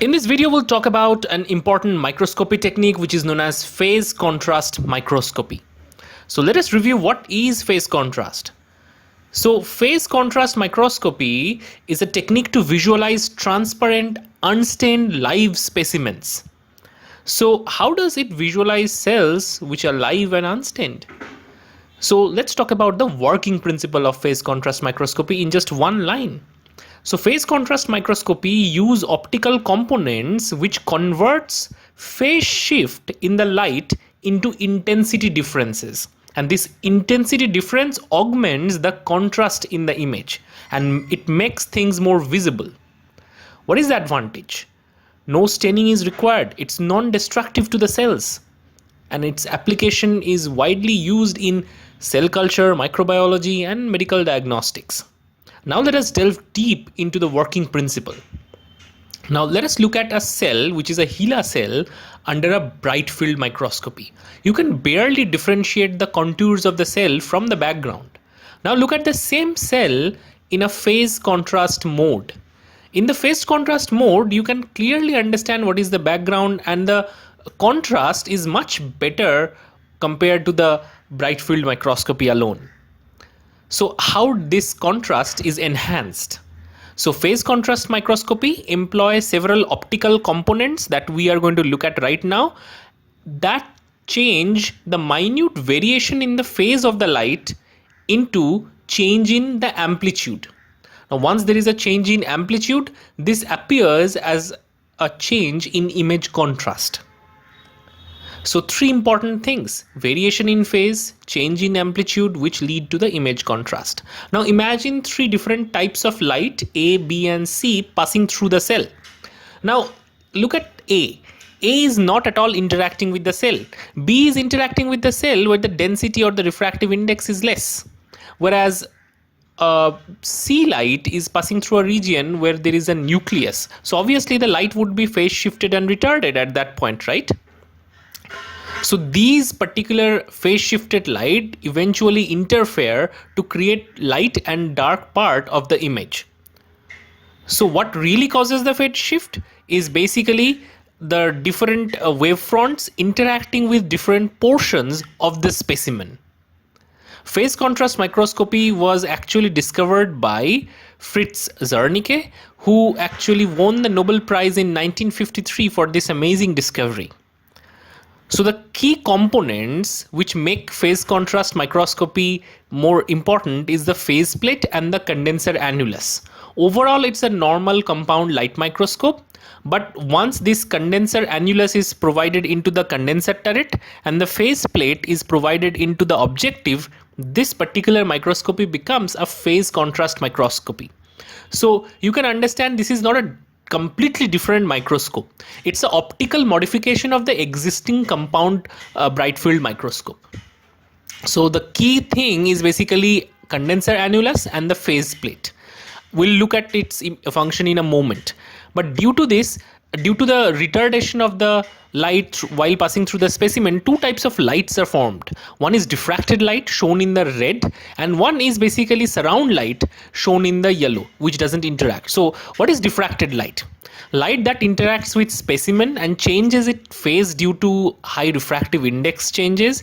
In this video, we'll talk about an important microscopy technique which is known as phase contrast microscopy. So let us review what is phase contrast. So phase contrast microscopy is a technique to visualize transparent, unstained live specimens. So how does it visualize cells which are live and unstained? So let's talk about the working principle of phase contrast microscopy in just one line. So phase contrast microscopy use optical components which converts phase shift in the light into intensity differences. And this intensity difference augments the contrast in the image and it makes things more visible. What is the advantage? No staining is required. It's non-destructive to the cells. And its application is widely used in cell culture, microbiology, and medical diagnostics. Now let us delve deep into the working principle. Now let us look at a cell which is a HeLa cell under a bright field microscopy. You can barely differentiate the contours of the cell from the background. Now look at the same cell in a phase contrast mode. In the phase contrast mode, you can clearly understand what is the background and the contrast is much better compared to the bright field microscopy alone. So how this contrast is enhanced? So phase contrast microscopy employs several optical components that we are going to look at right now that change the minute variation in the phase of the light into change in the amplitude. Now once there is a change in amplitude, this appears as a change in image contrast. So three important things: variation in phase, change in amplitude, which lead to the image contrast. Now imagine three different types of light, A, B and C, passing through the cell. Now look at A. A is not at all interacting with the cell. B is interacting with the cell where the density or the refractive index is less. Whereas C light is passing through a region where there is a nucleus. So obviously the light would be phase shifted and retarded at that point, right? So these particular phase shifted light eventually interfere to create light and dark part of the image. So what really causes the phase shift is basically the different wavefronts interacting with different portions of the specimen. Phase contrast microscopy was actually discovered by Fritz Zernike, who actually won the Nobel Prize in 1953 for this amazing discovery. So the key components which make phase contrast microscopy more important is the phase plate and the condenser annulus. Overall, it's a normal compound light microscope, but once this condenser annulus is provided into the condenser turret and the phase plate is provided into the objective, this particular microscopy becomes a phase contrast microscopy. So you can understand this is not a completely different microscope. It's an optical modification of the existing compound bright field microscope. So the key thing is basically condenser annulus and the phase plate. We'll look at its function in a moment. But due to the retardation of the light while passing through the specimen, two types of lights are formed. One is diffracted light shown in the red, and one is basically surround light shown in the yellow, which doesn't interact. So what is diffracted light? Light that interacts with specimen and changes its phase due to high refractive index changes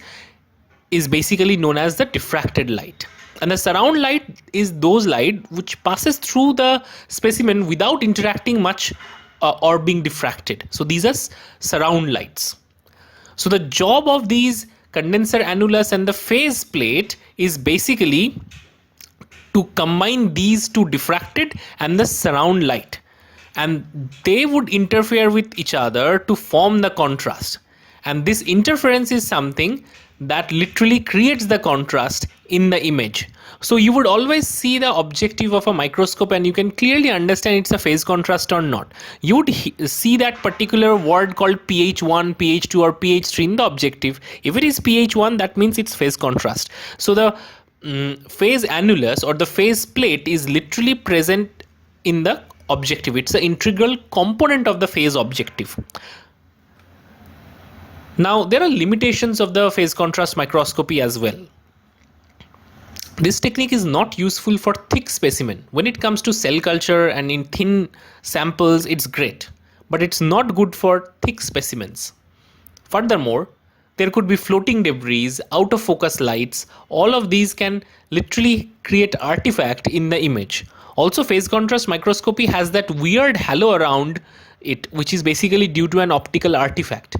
is basically known as the diffracted light. And the surround light is those light which passes through the specimen without interacting much or being diffracted. So these are surround lights. So the job of these condenser annulus and the phase plate is basically to combine these two, diffracted and the surround light, and they would interfere with each other to form the contrast. And this interference is something that literally creates the contrast in the image. So you would always see the objective of a microscope and you can clearly understand it's a phase contrast or not. You would see that particular word called pH1, pH2 or pH3 in the objective. If it is pH1, that means it's phase contrast. So the phase annulus or the phase plate is literally present in the objective. It's an integral component of the phase objective. Now there are limitations of the phase contrast microscopy as well. This technique is not useful for thick specimen. When it comes to cell culture and in thin samples, it's great. but it's not good for thick specimens. Furthermore, there could be floating debris, out of focus lights. All of these can literally create artifact in the image. Also, phase contrast microscopy has that weird halo around it, which is basically due to an optical artifact.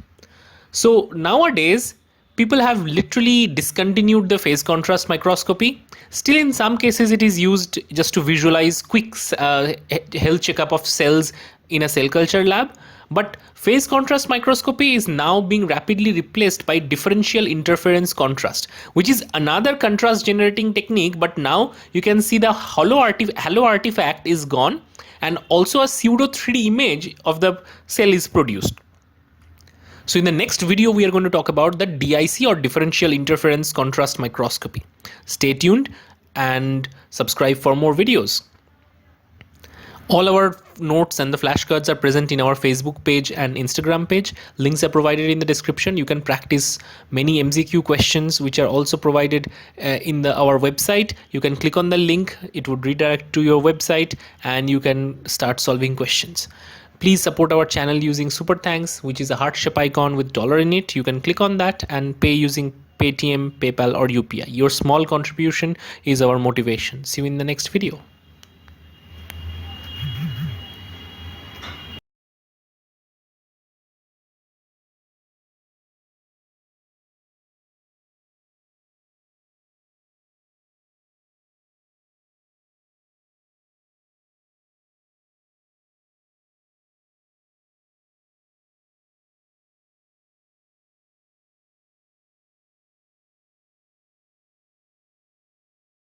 So nowadays, people have literally discontinued the phase contrast microscopy. Still, in some cases, it is used just to visualize quick health checkup of cells in a cell culture lab. But phase contrast microscopy is now being rapidly replaced by differential interference contrast, which is another contrast generating technique. But now you can see the halo artifact is gone, and also a pseudo 3D image of the cell is produced. So in the next video, we are going to talk about the DIC or differential interference contrast microscopy. Stay tuned and subscribe for more videos. All our notes and the flashcards are present in our Facebook page and Instagram page. Links are provided in the description. You can practice many MCQ questions which are also provided in our website. You can click on the link. It would redirect to your website and you can start solving questions. Please support our channel using Super Thanks, which is a heart shape icon with dollar in it. You can click on that and pay using Paytm, PayPal or UPI. Your small contribution is our motivation. See you in the next video.